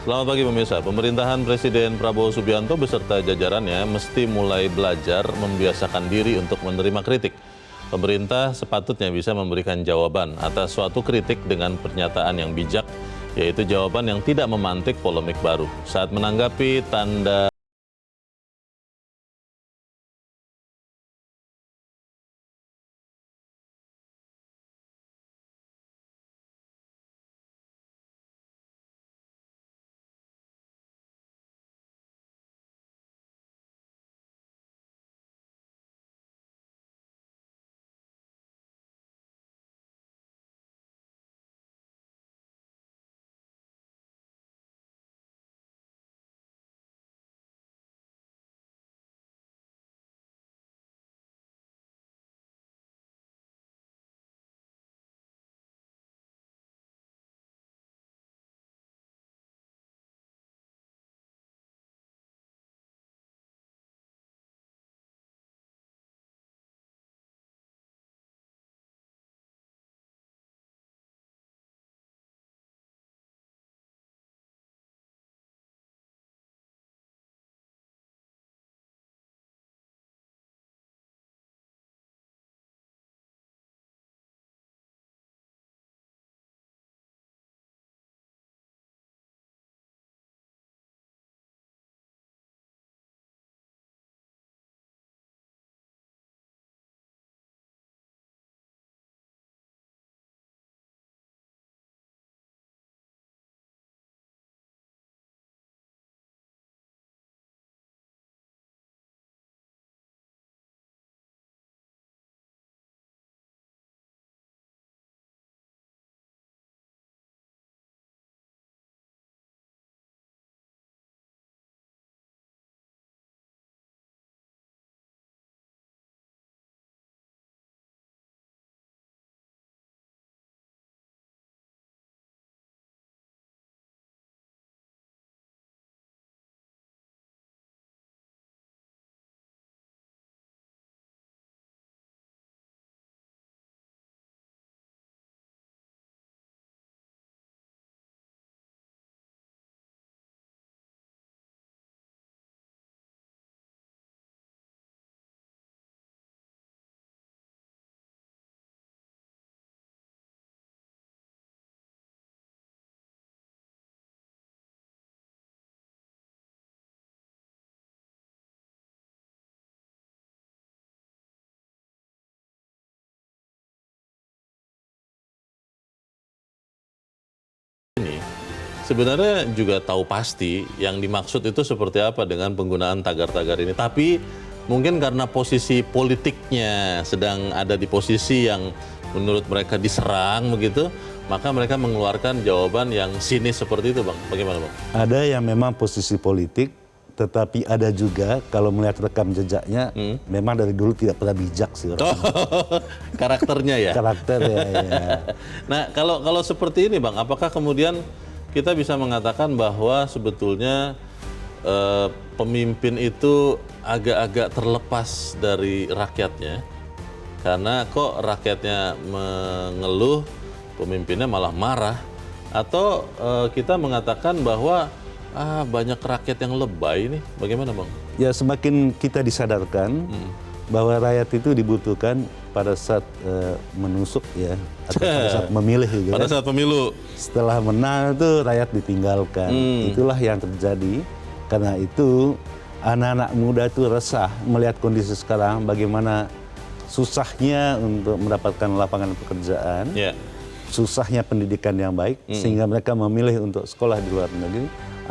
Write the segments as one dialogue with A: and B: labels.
A: Selamat pagi pemirsa. Pemerintahan Presiden Prabowo Subianto beserta jajarannya mesti mulai belajar membiasakan diri untuk menerima kritik. Pemerintah sepatutnya bisa memberikan jawaban atas suatu kritik dengan pernyataan yang bijak, yaitu jawaban yang tidak memantik polemik baru. Saat menanggapi tanda ini sebenarnya juga tahu pasti yang dimaksud itu seperti apa dengan penggunaan tagar-tagar ini. Tapi mungkin karena posisi politiknya sedang ada di posisi yang menurut mereka diserang begitu, maka mereka mengeluarkan jawaban yang sinis seperti itu, Bang. Bagaimana, Bang?
B: Ada yang memang posisi politik, tetapi ada juga kalau melihat rekam jejaknya, memang dari dulu tidak pernah bijak sih orang.
A: Karakternya ya?
B: Karakter ya.
A: Nah, kalau seperti ini, Bang, apakah kemudian kita bisa mengatakan bahwa sebetulnya pemimpin itu agak-agak terlepas dari rakyatnya? Karena kok rakyatnya mengeluh, pemimpinnya malah marah? Atau kita mengatakan bahwa banyak rakyat yang lebay nih, bagaimana, Bang?
B: Ya, semakin kita disadarkan bahwa rakyat itu dibutuhkan pada saat menusuk ya, atau pada saat memilih gitu.
A: Pada saat pemilu.
B: Setelah menang itu rakyat ditinggalkan. Itulah yang terjadi. Karena itu anak-anak muda itu resah melihat kondisi sekarang, bagaimana susahnya untuk mendapatkan lapangan pekerjaan, susahnya pendidikan yang baik, sehingga mereka memilih untuk sekolah di luar negeri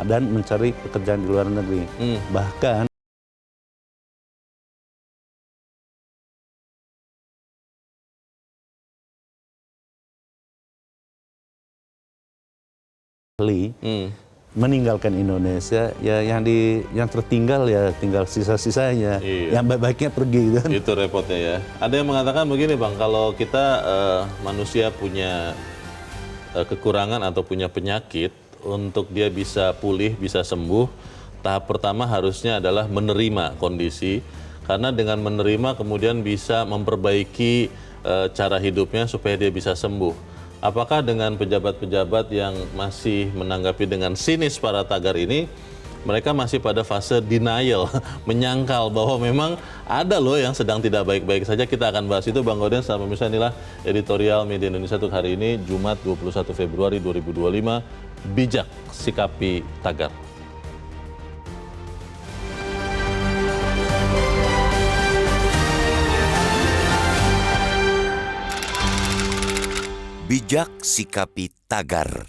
B: dan mencari pekerjaan di luar negeri. Bahkan meninggalkan Indonesia, ya yang tertinggal ya tinggal sisa-sisanya. Yang baik-baiknya pergi kan.
A: Itu repotnya ya. Ada yang mengatakan begini, Bang, kalau kita manusia punya kekurangan atau punya penyakit, untuk dia bisa pulih, bisa sembuh, tahap pertama harusnya adalah menerima kondisi, karena dengan menerima kemudian bisa memperbaiki cara hidupnya supaya dia bisa sembuh. apakah dengan pejabat-pejabat yang masih menanggapi dengan sinis para tagar ini, mereka masih pada fase denial, menyangkal bahwa memang ada loh yang sedang tidak baik-baik saja. Kita akan bahas itu, Bang Gaudens. Sama pemirsa, inilah editorial Media Indonesia untuk hari ini, Jumat 21 Februari 2025, bijak sikapi tagar.
C: Bijak sikapi tagar.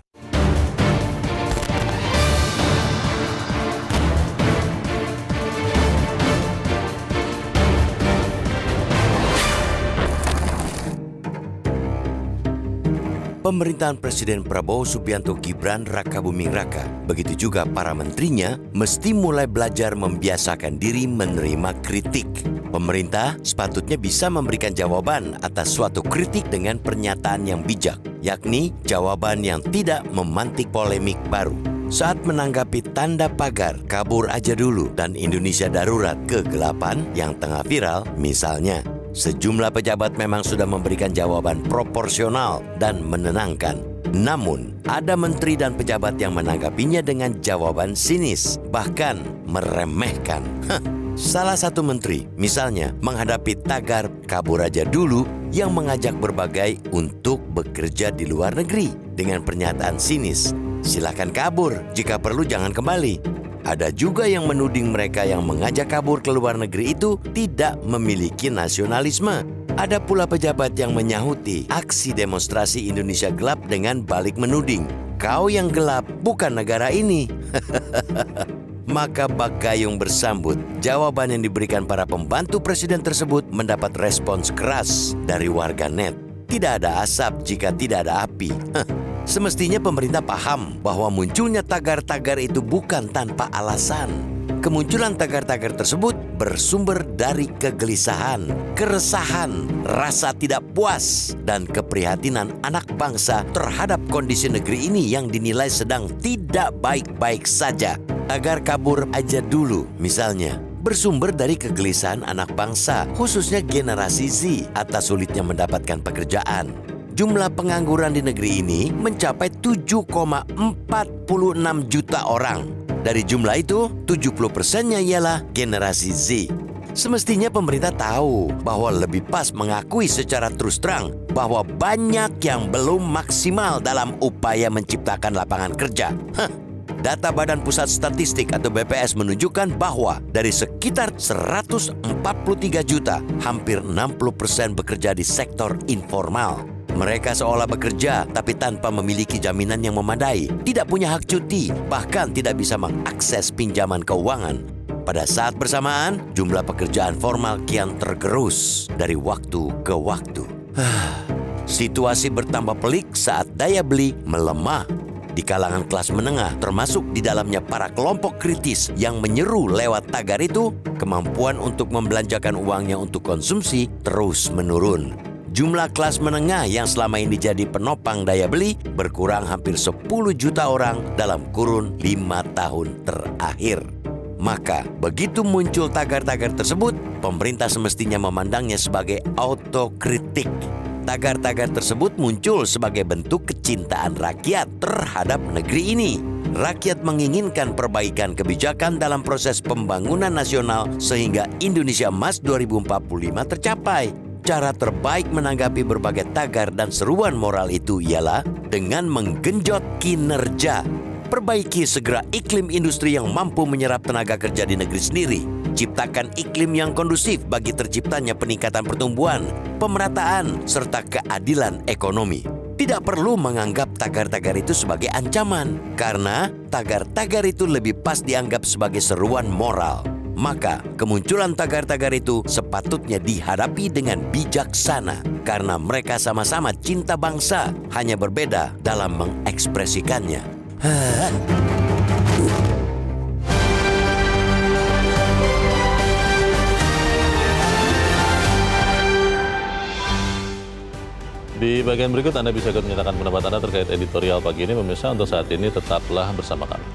C: Pemerintahan Presiden Prabowo Subianto Gibran Rakabuming Raka, begitu juga para menterinya, mesti mulai belajar membiasakan diri menerima kritik. Pemerintah sepatutnya bisa memberikan jawaban atas suatu kritik dengan pernyataan yang bijak, yakni jawaban yang tidak memantik polemik baru. Saat menanggapi tanda pagar kabur aja dulu dan Indonesia darurat kegelapan yang tengah viral, misalnya, sejumlah pejabat memang sudah memberikan jawaban proporsional dan menenangkan. Namun, ada menteri dan pejabat yang menanggapinya dengan jawaban sinis, bahkan meremehkan. Salah satu menteri, misalnya, menghadapi tagar kabur aja dulu yang mengajak berbagai untuk bekerja di luar negeri dengan pernyataan sinis. Silakan kabur, jika perlu jangan kembali. Ada juga yang menuding mereka yang mengajak kabur ke luar negeri itu tidak memiliki nasionalisme. Ada pula pejabat yang menyahuti aksi demonstrasi Indonesia gelap dengan balik menuding, "Kau yang gelap, bukan negara ini." Maka bak gayung bersambut, jawaban yang diberikan para pembantu presiden tersebut mendapat respons keras dari warganet. Tidak ada asap jika tidak ada api. Semestinya pemerintah paham bahwa munculnya tagar-tagar itu bukan tanpa alasan. Kemunculan tagar-tagar tersebut bersumber dari kegelisahan, keresahan, rasa tidak puas, dan keprihatinan anak bangsa terhadap kondisi negeri ini yang dinilai sedang tidak baik-baik saja. Tagar kabur aja dulu, misalnya, bersumber dari kegelisahan anak bangsa, khususnya generasi Z, atas sulitnya mendapatkan pekerjaan. Jumlah pengangguran di negeri ini mencapai 7,46 juta orang. Dari jumlah itu, 70%-nya ialah generasi Z. Semestinya pemerintah tahu bahwa lebih pas mengakui secara terus terang bahwa banyak yang belum maksimal dalam upaya menciptakan lapangan kerja. Data Badan Pusat Statistik atau BPS menunjukkan bahwa dari sekitar 143 juta, hampir 60% bekerja di sektor informal. Mereka seolah bekerja tapi tanpa memiliki jaminan yang memadai, tidak punya hak cuti, bahkan tidak bisa mengakses pinjaman keuangan. Pada saat bersamaan, jumlah pekerjaan formal kian tergerus dari waktu ke waktu. Situasi bertambah pelik saat daya beli melemah. Di kalangan kelas menengah, termasuk di dalamnya para kelompok kritis yang menyeru lewat tagar itu, kemampuan untuk membelanjakan uangnya untuk konsumsi terus menurun. Jumlah kelas menengah yang selama ini jadi penopang daya beli berkurang hampir 10 juta orang dalam kurun 5 tahun terakhir. Maka, begitu muncul tagar-tagar tersebut, pemerintah semestinya memandangnya sebagai autokritik. Tagar-tagar tersebut muncul sebagai bentuk kecintaan rakyat terhadap negeri ini. Rakyat menginginkan perbaikan kebijakan dalam proses pembangunan nasional sehingga Indonesia Emas 2045 tercapai. Cara terbaik menanggapi berbagai tagar dan seruan moral itu ialah dengan menggenjot kinerja. Perbaiki segera iklim industri yang mampu menyerap tenaga kerja di negeri sendiri. Ciptakan iklim yang kondusif bagi terciptanya peningkatan pertumbuhan, pemerataan, serta keadilan ekonomi. Tidak perlu menganggap tagar-tagar itu sebagai ancaman, karena tagar-tagar itu lebih pas dianggap sebagai seruan moral. Maka, kemunculan tagar-tagar itu sepatutnya dihadapi dengan bijaksana, karena mereka sama-sama cinta bangsa, hanya berbeda dalam mengekspresikannya.
A: Di bagian berikut Anda bisa ikut menyatakan pendapat Anda terkait editorial pagi ini. Pemirsa, untuk saat ini tetaplah bersama kami.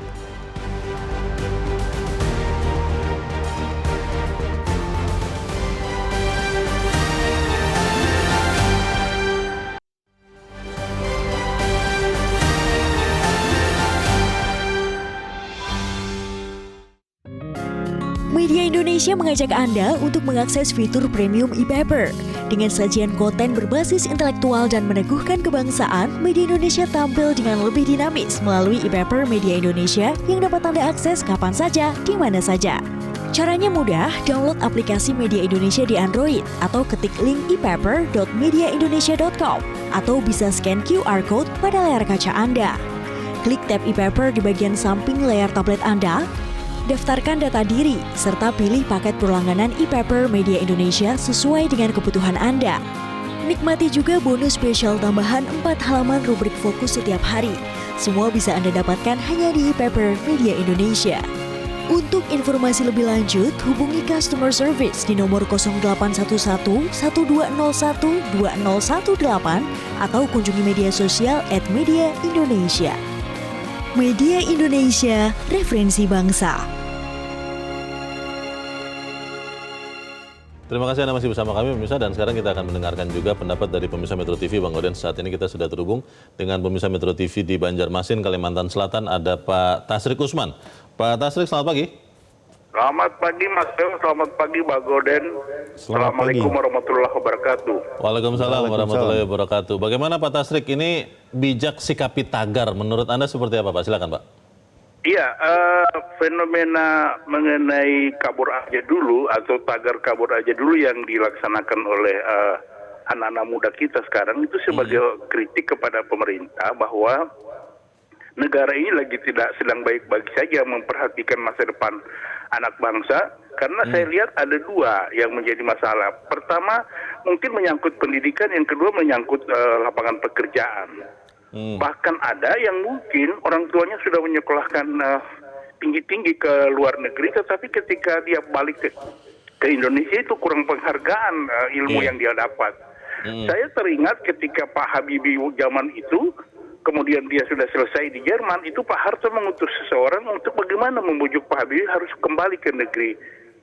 D: Indonesia mengajak Anda untuk mengakses fitur premium e-paper. Dengan sajian konten berbasis intelektual dan meneguhkan kebangsaan, Media Indonesia tampil dengan lebih dinamis melalui e-paper Media Indonesia yang dapat Anda akses kapan saja, di mana saja. Caranya mudah, download aplikasi Media Indonesia di Android atau ketik link epaper.mediaindonesia.com atau bisa scan QR Code pada layar kaca Anda. Klik tab e-paper di bagian samping layar tablet Anda, daftarkan data diri, serta pilih paket berlangganan e-paper Media Indonesia sesuai dengan kebutuhan Anda. Nikmati juga bonus spesial tambahan 4 halaman rubrik fokus setiap hari. Semua bisa Anda dapatkan hanya di e-paper Media Indonesia. Untuk informasi lebih lanjut, hubungi customer service di nomor 0811 1201 2018 atau kunjungi media sosial @mediaindonesia. Media Indonesia, referensi bangsa.
A: Terima kasih Anda masih bersama kami pemirsa, dan sekarang kita akan mendengarkan juga pendapat dari pemirsa Metro TV. Bang Oden, saat ini kita sudah terhubung dengan pemirsa Metro TV di Banjarmasin, Kalimantan Selatan, ada Pak Tasrik Usman. Pak Tasrik, selamat pagi.
E: Selamat pagi Mas Teo, selamat pagi Bang Oden. Assalamualaikum warahmatullahi wabarakatuh.
A: Waalaikumsalam warahmatullahi wabarakatuh. Bagaimana Pak Tasrik, ini bijak sikapi tagar, menurut Anda seperti apa Pak? Silakan Pak.
E: Iya, fenomena mengenai kabur aja dulu atau tagar kabur aja dulu yang dilaksanakan oleh anak-anak muda kita sekarang itu sebagai kritik kepada pemerintah bahwa negara ini lagi tidak sedang baik-baik saja memperhatikan masa depan anak bangsa, karena saya lihat ada dua yang menjadi masalah. Pertama, mungkin menyangkut pendidikan, yang kedua menyangkut lapangan pekerjaan. Bahkan ada yang mungkin orang tuanya sudah menyekolahkan tinggi-tinggi ke luar negeri, tetapi ketika dia balik ke Indonesia itu kurang penghargaan ilmu yang dia dapat. Saya teringat ketika Pak Habibie zaman itu, kemudian dia sudah selesai di Jerman, itu Pak Harto mengutus seseorang untuk bagaimana membujuk Pak Habibie harus kembali ke negeri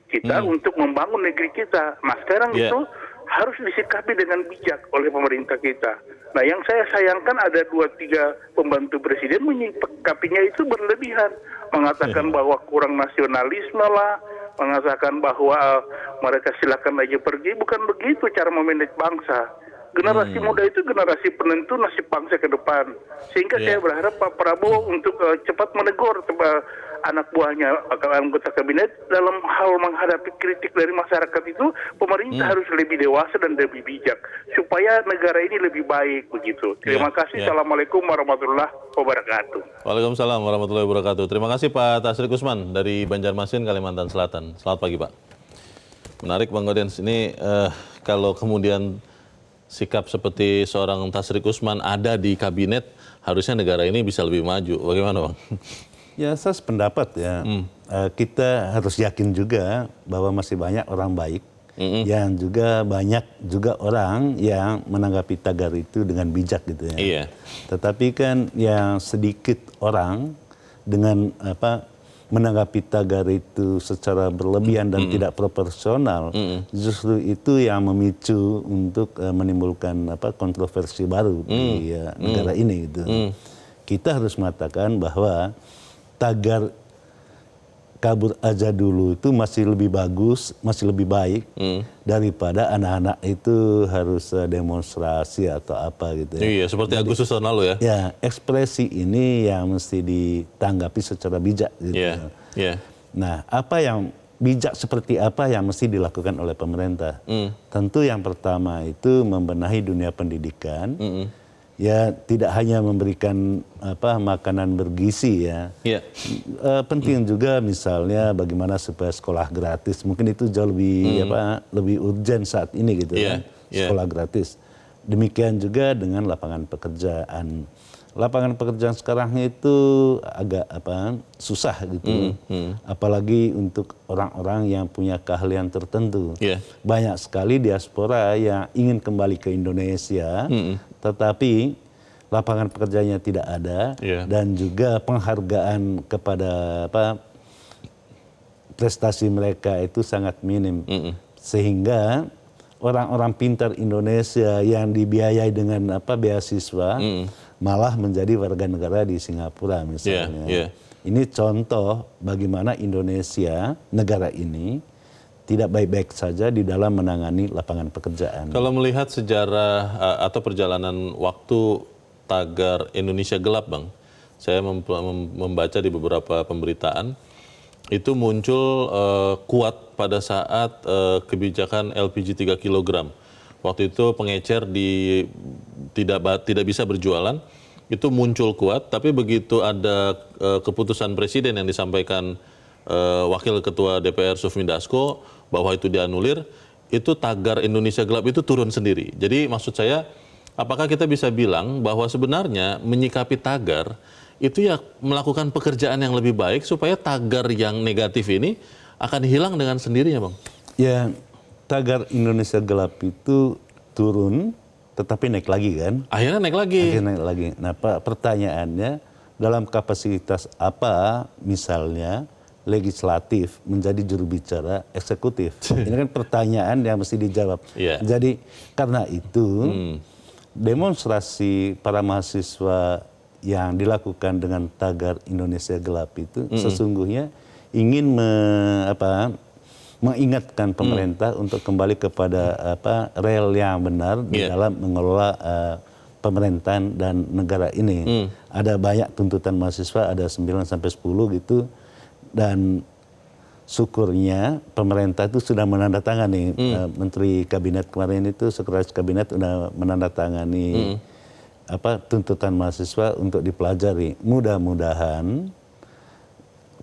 E: kita untuk membangun negeri kita. Nah sekarang itu harus disikapi dengan bijak oleh pemerintah kita. Nah yang saya sayangkan ada 2-3 pembantu presiden menyikapinya itu berlebihan. Mengatakan bahwa kurang nasionalisme lah, mengatakan bahwa mereka silakan aja pergi. Bukan begitu cara memanage bangsa. Generasi muda itu generasi penentu nasib bangsa ke depan. Sehingga saya berharap Pak Prabowo untuk cepat menegur anak buahnya, anggota kabinet, dalam hal menghadapi kritik dari masyarakat itu, pemerintah harus lebih dewasa dan lebih bijak supaya negara ini lebih baik begitu. Terima kasih. Assalamualaikum warahmatullahi wabarakatuh.
A: Waalaikumsalam warahmatullahi wabarakatuh. Terima kasih Pak Tasrik Usman dari Banjarmasin, Kalimantan Selatan. Selamat pagi Pak. Menarik Bang Odens, ini kalau kemudian sikap seperti seorang Tasrik Usman ada di kabinet, harusnya negara ini bisa lebih maju. Bagaimana Bang?
B: Ya, saya sependapat ya. Kita harus yakin juga bahwa masih banyak orang baik, yang juga banyak juga orang yang menanggapi tagar itu dengan bijak gitu ya.
A: Iya.
B: Tetapi kan yang sedikit orang dengan menanggapi tagar itu secara berlebihan dan tidak proporsional, justru itu yang memicu untuk menimbulkan kontroversi baru di negara ini gitu. Kita harus mengatakan bahwa tagar kabur aja dulu itu masih lebih bagus, masih lebih baik daripada anak-anak itu harus demonstrasi atau apa gitu ya.
A: Iya, seperti Agustus tahun lalu ya.
B: Ya, ekspresi ini yang mesti ditanggapi secara bijak gitu. Nah, apa yang bijak seperti apa yang mesti dilakukan oleh pemerintah? Tentu yang pertama itu membenahi dunia pendidikan. Ya, tidak hanya memberikan makanan bergizi ya. Penting juga misalnya bagaimana supaya sekolah gratis. Mungkin itu jauh lebih lebih urgent saat ini gitu kan. Sekolah gratis. Demikian juga dengan lapangan pekerjaan. Lapangan pekerjaan sekarang itu agak susah gitu. Apalagi untuk orang-orang yang punya keahlian tertentu. Banyak sekali diaspora yang ingin kembali ke Indonesia, tetapi lapangan pekerjaannya tidak ada, dan juga penghargaan kepada prestasi mereka itu sangat minim. Sehingga orang-orang pintar Indonesia yang dibiayai dengan beasiswa malah menjadi warga negara di Singapura misalnya. Ini contoh bagaimana Indonesia, negara ini, tidak baik-baik saja di dalam menangani lapangan pekerjaan.
A: Kalau melihat sejarah atau perjalanan waktu tagar Indonesia Gelap, Bang, saya membaca di beberapa pemberitaan, itu muncul kuat pada saat kebijakan LPG 3 kg. Waktu itu pengecer tidak bisa berjualan, itu muncul kuat, tapi begitu ada keputusan presiden yang disampaikan Wakil Ketua DPR Sufmi Dasko bahwa itu dianulir, itu tagar Indonesia Gelap itu turun sendiri. Jadi maksud saya, apakah kita bisa bilang bahwa sebenarnya menyikapi tagar itu ya melakukan pekerjaan yang lebih baik supaya tagar yang negatif ini akan hilang dengan sendirinya, Bang?
B: Ya, tagar Indonesia Gelap itu turun, tetapi naik lagi kan?
A: Akhirnya naik lagi.
B: Akhirnya naik lagi. Nah, pertanyaannya dalam kapasitas apa misalnya legislatif menjadi juru bicara eksekutif? Ini kan pertanyaan yang mesti dijawab.
A: Yeah.
B: Jadi karena itu demonstrasi para mahasiswa yang dilakukan dengan tagar Indonesia Gelap itu sesungguhnya ingin mengingatkan pemerintah untuk kembali kepada rel yang benar di dalam mengelola pemerintahan dan negara ini. Ada banyak tuntutan mahasiswa, ada 9 sampai 10 gitu. Dan syukurnya pemerintah itu sudah menandatangani, Menteri Kabinet kemarin itu, Sekretaris Kabinet sudah menandatangani tuntutan mahasiswa untuk dipelajari. Mudah-mudahan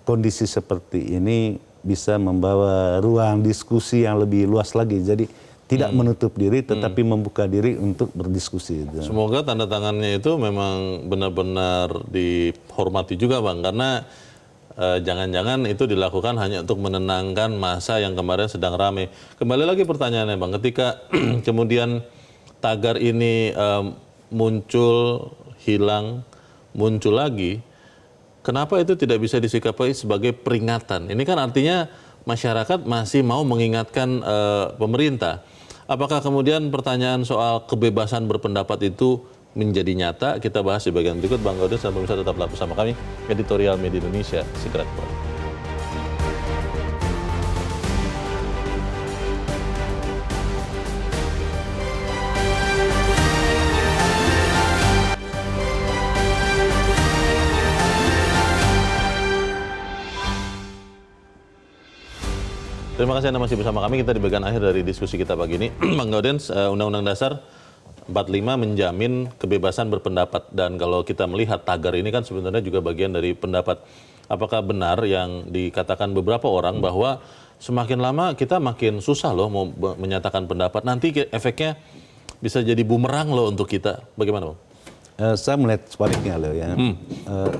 B: kondisi seperti ini bisa membawa ruang diskusi yang lebih luas lagi. Jadi tidak menutup diri, tetapi membuka diri untuk berdiskusi.
A: Semoga tanda tangannya itu memang benar-benar dihormati juga, Bang, karena jangan-jangan itu dilakukan hanya untuk menenangkan masa yang kemarin sedang ramai. Kembali lagi pertanyaannya, Bang, ketika kemudian tagar ini muncul, hilang, muncul lagi, kenapa itu tidak bisa disikapi sebagai peringatan? Ini kan artinya masyarakat masih mau mengingatkan pemerintah. Apakah kemudian pertanyaan soal kebebasan berpendapat itu menjadi nyata? Kita bahas di bagian berikut. Bang Gaudin dan pemirsa tetaplah bersama kami. Editorial Media Indonesia, segera kembali. Terima kasih Anda masih bersama kami. Kita di bagian akhir dari diskusi kita pagi ini. Bang Gaudin, Undang-Undang Dasar 45 menjamin kebebasan berpendapat, dan kalau kita melihat tagar ini kan sebenarnya juga bagian dari pendapat. Apakah benar yang dikatakan beberapa orang bahwa semakin lama kita makin susah loh mau menyatakan pendapat, nanti efeknya bisa jadi bumerang loh untuk kita. Bagaimana, Bang?
B: Saya melihat sebaliknya loh ya.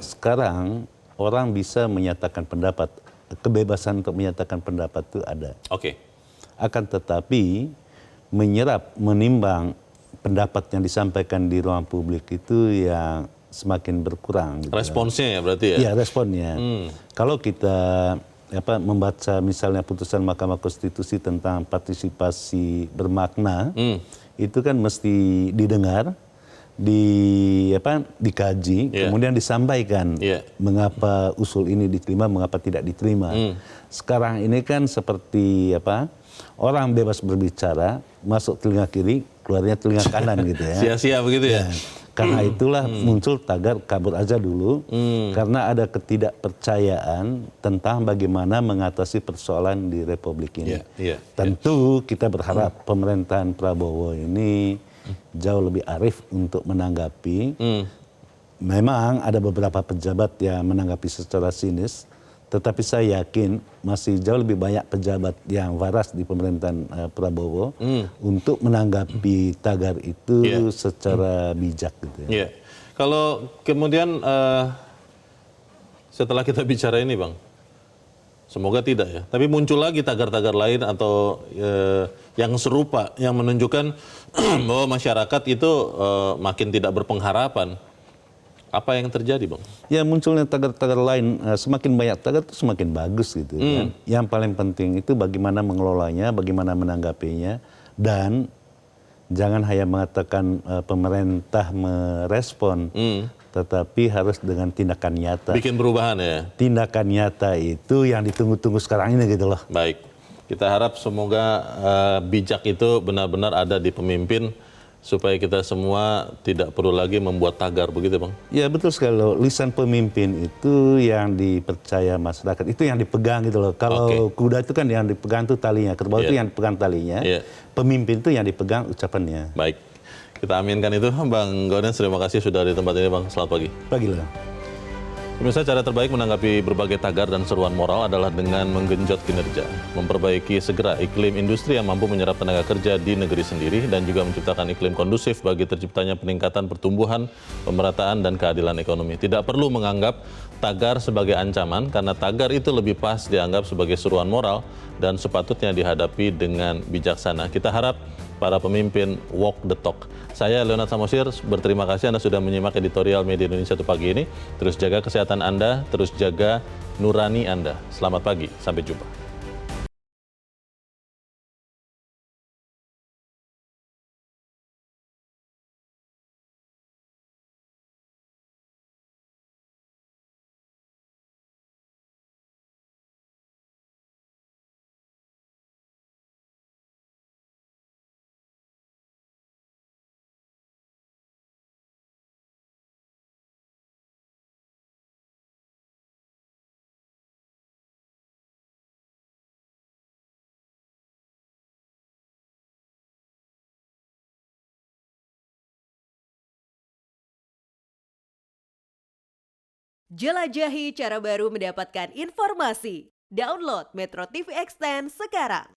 B: Sekarang orang bisa menyatakan pendapat, kebebasan untuk menyatakan pendapat itu ada.
A: Oke.
B: Akan tetapi menyerap, menimbang pendapat yang disampaikan di ruang publik itu yang semakin berkurang. Gitu.
A: Responsnya ya berarti ya?
B: Iya, responnya. Kalau kita membaca misalnya putusan Mahkamah Konstitusi tentang partisipasi bermakna, itu kan mesti didengar, dikaji, kemudian disampaikan mengapa usul ini diterima, mengapa tidak diterima. Sekarang ini kan seperti orang bebas berbicara, masuk telinga kiri, keluarnya telinga kanan gitu ya.
A: Sia-sia begitu ya?
B: Karena itulah muncul tagar kabur aja dulu, karena ada ketidakpercayaan tentang bagaimana mengatasi persoalan di Republik ini. Tentu kita berharap pemerintahan Prabowo ini jauh lebih arif untuk menanggapi. Memang ada beberapa pejabat yang menanggapi secara sinis, tetapi saya yakin masih jauh lebih banyak pejabat yang waras di pemerintahan Prabowo untuk menanggapi tagar itu secara bijak. Gitu ya.
A: Kalau kemudian setelah kita bicara ini, Bang, semoga tidak ya, tapi muncul lagi tagar-tagar lain atau yang serupa yang menunjukkan bahwa masyarakat itu makin tidak berpengharapan. Apa yang terjadi, Bang?
B: Ya, munculnya tagar-tagar lain, semakin banyak tagar itu semakin bagus gitu kan. Yang paling penting itu bagaimana mengelolanya, bagaimana menanggapinya, dan jangan hanya mengatakan pemerintah merespon, tetapi harus dengan tindakan nyata.
A: Bikin perubahan ya?
B: Tindakan nyata itu yang ditunggu-tunggu sekarang ini gitu loh.
A: Baik. Kita harap semoga bijak itu benar-benar ada di pemimpin supaya kita semua tidak perlu lagi membuat tagar, begitu Bang?
B: Ya betul sekali loh, lisan pemimpin itu yang dipercaya masyarakat, itu yang dipegang gitu loh. Kalau kuda itu kan yang dipegang tuh talinya, kerbau itu yang dipegang talinya, pemimpin itu yang dipegang ucapannya.
A: Baik, kita aminkan itu. Bang Gaudens, terima kasih sudah di tempat ini Bang, selamat pagi.
B: Pagi loh.
A: Pemirsa, cara terbaik menanggapi berbagai tagar dan seruan moral adalah dengan menggenjot kinerja, memperbaiki segera iklim industri yang mampu menyerap tenaga kerja di negeri sendiri dan juga menciptakan iklim kondusif bagi terciptanya peningkatan pertumbuhan, pemerataan, dan keadilan ekonomi. Tidak perlu menganggap tagar sebagai ancaman karena tagar itu lebih pas dianggap sebagai seruan moral dan sepatutnya dihadapi dengan bijaksana. Kita harap para pemimpin walk the talk. Saya Leonard Samosir, berterima kasih Anda sudah menyimak editorial Media Indonesia untuk pagi ini. Terus jaga kesehatan Anda, terus jaga nurani Anda. Selamat pagi, sampai jumpa.
F: Jelajahi cara baru mendapatkan informasi. Download Metro TV Extend sekarang.